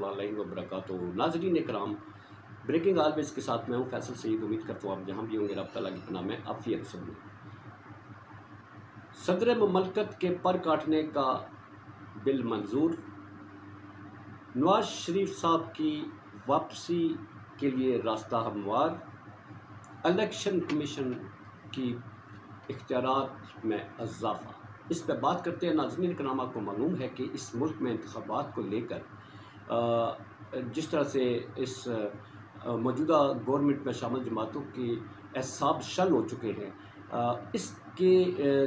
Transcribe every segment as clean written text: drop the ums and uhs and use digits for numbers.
अलैहि व बरकातुहू। नाज़रीन इकराम, ब्रेकिंग ऑलवेज के साथ मैं हूँ फैसल सईद। उम्मीद करता हूँ आप जहाँ भी होंगे रब तआला की पनाह में आफियत से होंगे। सदर मुमलकत के पर काटने का बिल मंजूर। नवाज शरीफ साहब की वापसी के लिए रास्ता हमवार। इलेक्शन कमीशन की इख्तियारात में इजाफा। इस पर बात करते हैं। नाज़रीन इकराम, आपको मालूम है कि इस मुल्क में इंतखाबात को लेकर जिस तरह से इस मौजूदा गवर्नमेंट में शामिल जमातों की एहसाब शल हो चुके हैं, इसके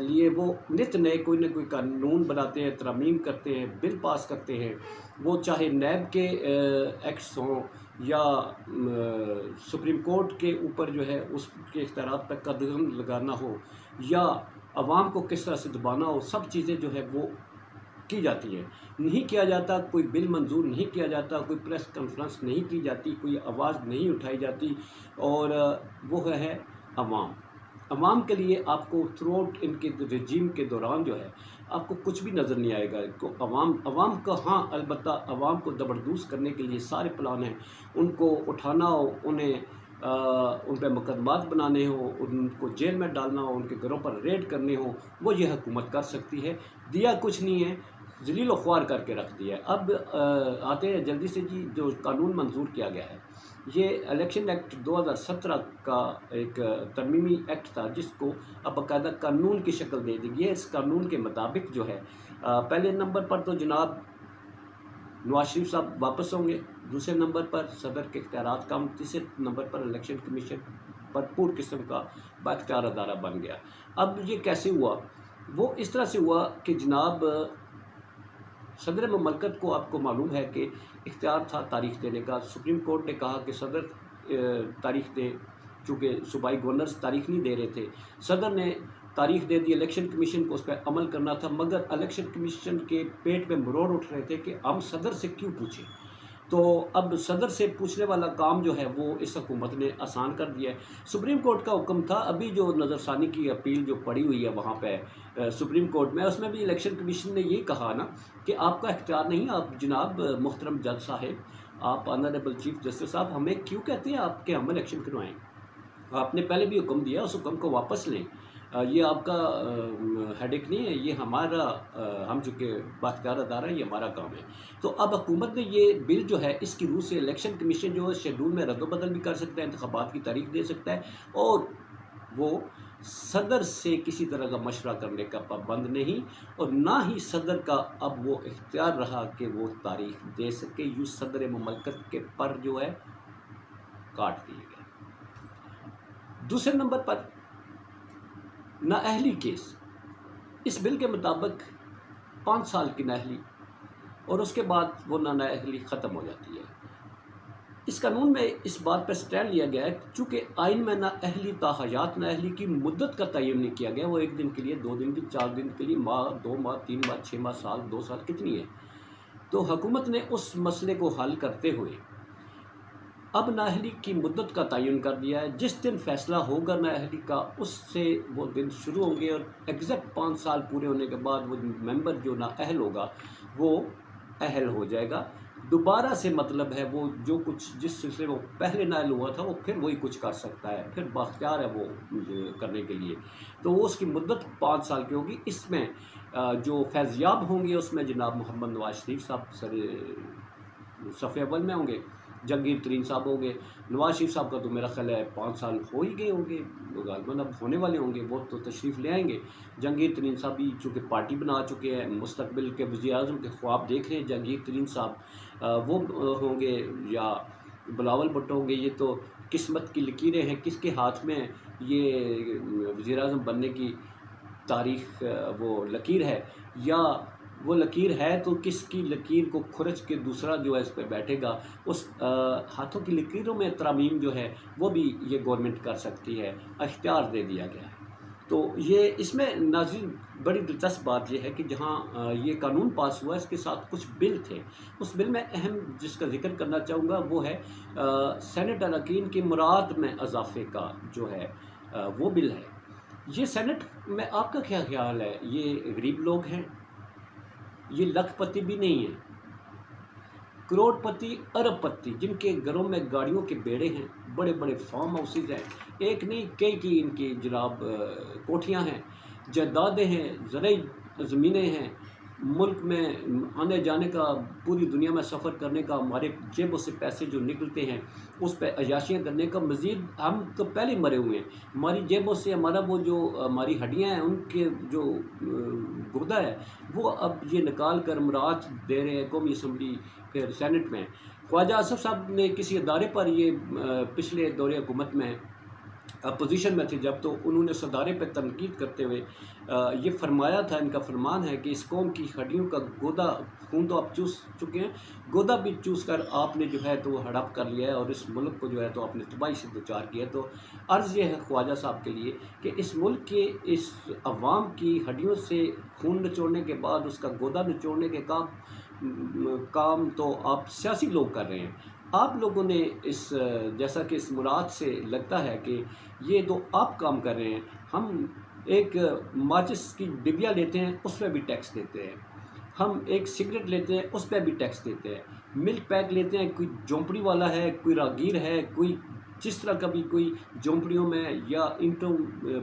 लिए वो नित नए कोई ना कोई कानून बनाते हैं, तरमीम करते हैं, बिल पास करते हैं। वो चाहे नैब के एक्ट्स हों या सुप्रीम कोर्ट के ऊपर जो है उसके इख्तियारात पर कदम लगाना हो या अवाम को किस तरह से दबाना हो, सब चीज़ें जो है वो की जाती है। नहीं किया जाता, कोई बिल मंजूर नहीं किया जाता, कोई प्रेस कॉन्फ्रेंस नहीं की जाती, कोई आवाज़ नहीं उठाई जाती। और वो है अवाम। अवाम के लिए आपको थ्रू इनके रजीम के दौरान जो है आपको कुछ भी नज़र नहीं आएगा। को अवाम का, हाँ अलबत्ता अवाम को ज़बरदूस करने के लिए सारे प्लान हैं। उनको उठाना हो, उन्हें उन पर मुकदमात बनाने हो, उनको जेल में डालना हो, उनके घरों पर रेड करने हो, वो ये हुकूमत कर सकती है। दिया कुछ नहीं है, ज़लील व ख्वार करके रख दिया है। अब आते हैं जल्दी से जी, जो कानून मंजूर किया गया है, ये इलेक्शन एक्ट 2017 का एक तरमीमी एक्ट था, जिसको अब बाकायदा कानून की शक्ल दे दी गई है। इस कानून के मुताबिक जो है पहले नंबर पर तो जनाब नवाज शरीफ साहब वापस होंगे, दूसरे नंबर पर सदर के इख्तियारात कम, तीसरे नंबर पर इलेक्शन कमीशन भरपूर किस्म का बाख्तियार अदारा बन गया। अब ये कैसे हुआ? वो इस तरह से हुआ कि जनाब सदर ममलकत को, आपको मालूम है कि इख्तियार था तारीख देने का। सुप्रीम कोर्ट ने कहा कि सदर तारीख दें, चूँकि सूबाई गवर्नर्स तारीख नहीं दे रहे थे। सदर ने तारीख दे दी, इलेक्शन कमीशन को उस पर अमल करना था, मगर इलेक्शन कमीशन के पेट में मरोड़ उठ रहे थे कि हम सदर से क्यों पूछें। तो अब सदर से पूछने वाला काम जो है वो इस हुकूमत ने आसान कर दिया है। सुप्रीम कोर्ट का हुक्म था, अभी जो नज़रसानी की अपील जो पड़ी हुई है वहाँ पे सुप्रीम कोर्ट में, उसमें भी इलेक्शन कमीशन ने ये कहा ना कि आपका इख्तियार नहीं, आप जनाब मोहतरम जज साहिब, आप ऑनरेबल चीफ जस्टिस साहब, हमें क्यों कहते हैं आपके हम इलेक्शन करवाएँ? आपने पहले भी हुक्म दिया, उस हुक्म को वापस लें। ये आपका हेडेक नहीं है, ये हमारा हम चूँकि बाख्तियार अदारा है, ये हमारा काम है। तो अब हुकूमत ने ये बिल जो है, इसकी रूह से इलेक्शन कमीशन जो है शेड्यूल में रद्द-ओ-बदल भी कर सकता है, इंतखाबात की तारीख दे सकता है, और वो सदर से किसी तरह का मशवरा करने का पाबंद नहीं, और ना ही सदर का अब वो इख्तियार रहा कि वो तारीख दे सके। यूँ सदर मुमलकत के पर जो है काट दिए गए। दूसरे नंबर पर नाअहली केस। इस बिल के मुताबिक 5 साल की नाअहली और उसके बाद वो नाअहली ख़त्म हो जाती है। इस कानून में इस बात पर स्टैंड लिया गया है, चूँकि आइन में नाअहली ताहयात नाअहली की मुद्दत का तयन नहीं किया गया, वो 1 दिन के लिए, 2 दिन की, 4 दिन के लिए, माह, 2 माह, 3 माह, 6 माह, साल, 2 साल कितनी है। तो हुकूमत ने उस मसले को हल करते हुए अब नाअहली की मुद्दत का तयन कर दिया है। जिस दिन फैसला होगा नाअहली का, उससे वो दिन शुरू होंगे, और एग्जैक्ट 5 साल पूरे होने के बाद वो मेंबर जो नाअहल होगा वो अहल हो जाएगा। दोबारा से मतलब है वो जो कुछ जिस सिलसिले में वो पहले नाअहल हुआ था, वो फिर वही कुछ कर सकता है, फिर बाख्तियार है वो करने के लिए। तो वो उसकी मुद्दत 5 साल की होगी। इसमें जो फैज़याब होंगे उसमें जनाब मोहम्मद नवाज शरीफ साहब सफ़े अव्वल में होंगे, जहांगीर तरीन साहब होंगे। नवाज शरीफ साहब का तो मेरा ख्याल है 5 साल हो ही गए होंगे, गालिबन अब होने वाले होंगे, वो तो तशरीफ़ ले आएंगे। जहांगीर तरीन साहब भी चूँकि पार्टी बना चुके हैं, मुस्तकबिल के वज़ीर-ए-आज़म के ख्वाब देख रहे हैं जहांगीर तरीन साहब, वो होंगे या बिलावल भुट्टो होंगे। ये तो किस्मत की लकीरें हैं, किसके हाथ में ये वज़ीर-ए-आज़म बनने की तारीख़ वो लकीर है, या वो लकीर है तो किसकी लकीर को खुरच के दूसरा जो है इस पर बैठेगा। उस हाथों की लकीरों में तरमीम जो है वो भी ये गवर्नमेंट कर सकती है, इख्तियार दे दिया गया है। तो ये इसमें नाज़रीन बड़ी दिलचस्प बात यह है कि जहाँ ये कानून पास हुआ, इसके साथ कुछ बिल थे। उस बिल में अहम जिसका जिक्र करना चाहूँगा वो है सेनेट अरकान की मुराद में इजाफे का जो है वो बिल है। ये सेनेट में आपका क्या ख्याल है? ये गरीब लोग हैं, ये लखपति भी नहीं है, करोड़पति अरबपति जिनके घरों में गाड़ियों के बेड़े हैं, बड़े बड़े फार्म हाउसेज हैं, एक नहीं कई की इनकी जनाब कोठियाँ हैं, जायदादें हैं, ज़रई ज़मीनें हैं, मुल्क में आने जाने का, पूरी दुनिया में सफ़र करने का, हमारे जेबों से पैसे जो निकलते हैं उस पर अय्याशियाँ करने का, मज़ीद हम तो पहले ही मरे हुए हैं। हमारी जेबों से हमारा वो जो हमारी हड्डियाँ हैं उनके जो गुर्दा है वो अब ये निकाल कर मुराद दे रहे हैं कौमी असम्बली फिर सेनेट में। ख्वाजा आसफ़ साहब ने किसी अदारे पर ये पिछले दौरे हुकूमत में अपोजिशन में थे जब, तो उन्होंने उस अदारे पर तनकीद करते हुए ये फरमाया था, इनका फरमान है कि इस कौम की हड्डियों का गोदा खून तो आप चूस चुके हैं, गोदा भी चूस कर आपने जो है तो हड़प कर लिया है और इस मुल्क को जो है तो आपने तबाही से दुचार किया। तो अर्ज़ ये है ख्वाजा साहब के लिए कि इस मुल्क के इस अवाम की हड्डियों से खून निचोड़ने के बाद उसका गोदा निचोड़ने के काम तो आप सियासी लोग कर रहे हैं। आप लोगों ने इस जैसा कि इस मुराद से लगता है कि ये तो आप काम कर रहे हैं, हम एक माचिस की डिबिया लेते हैं उस पर भी टैक्स देते हैं, हम एक सिगरेट लेते हैं उस पर भी टैक्स देते हैं, मिल्क पैक लेते हैं, कोई झोंपड़ी वाला है, कोई रागीर है, कोई जिस तरह का भी कोई झोंपड़ियों में या ईंटों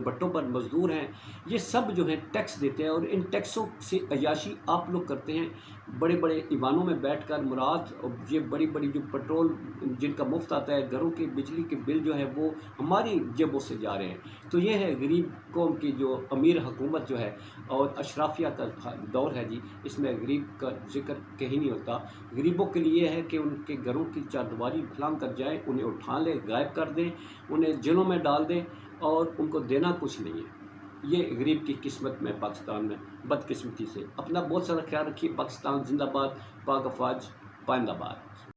भट्टों पर मजदूर हैं, ये सब जो है टैक्स देते हैं और इन टैक्सों से अय्याशी आप लोग करते हैं। बड़े बड़े ईवानों में बैठकर मुराद और ये बड़ी बड़ी जो पेट्रोल जिनका मुफ्त आता है, घरों के बिजली के बिल जो है वो हमारी जेबों से जा रहे हैं। तो ये है गरीब कौम की जो अमीर हुकूमत जो है और अशराफिया का दौर है जी, इसमें गरीब का जिक्र कहीं नहीं होता। गरीबों के लिए है कि उनके घरों की चारदीवारी फलांग कर जाए, उन्हें उठा लें, गायब कर दें, उन्हें जेलों में डाल दें और उनको देना कुछ नहीं है। ये गरीब की किस्मत में पाकिस्तान में बदकिस्मती से। अपना बहुत सारा ख्याल रखिए। पाकिस्तान जिंदाबाद, पाक अफवाज पाइंदाबाद।